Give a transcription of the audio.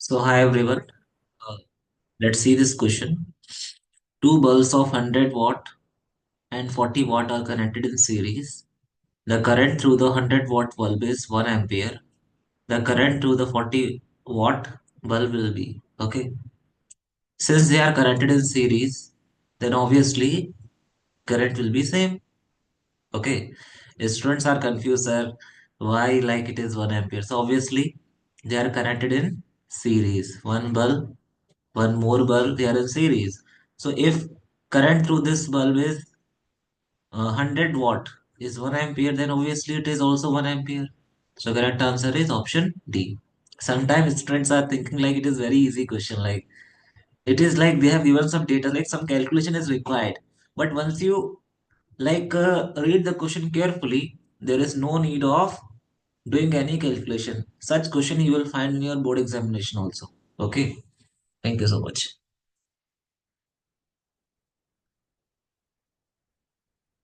So hi everyone. Uh, let's see this question. Two bulbs of 100 watt and 40 watt are connected in series. The current through the 100 watt bulb is 1 ampere. The current through the 40 watt bulb will be. Okay. Since they are connected in series, then obviously current will be same. Okay. Students are confused, sir. Why like it is 1 ampere? So obviously they are connected in series. One bulb, one more bulb, they are in series. So if current through this bulb is 100 watt is 1 ampere, then obviously it is also 1 ampere. So correct answer is option D. Sometimes students are thinking like it is very easy question, like it is like they have given some data, like some calculation is required. But once you read the question carefully, there is no need of doing any calculation. Such question you will find in your board examination also. Okay. Thank you so much.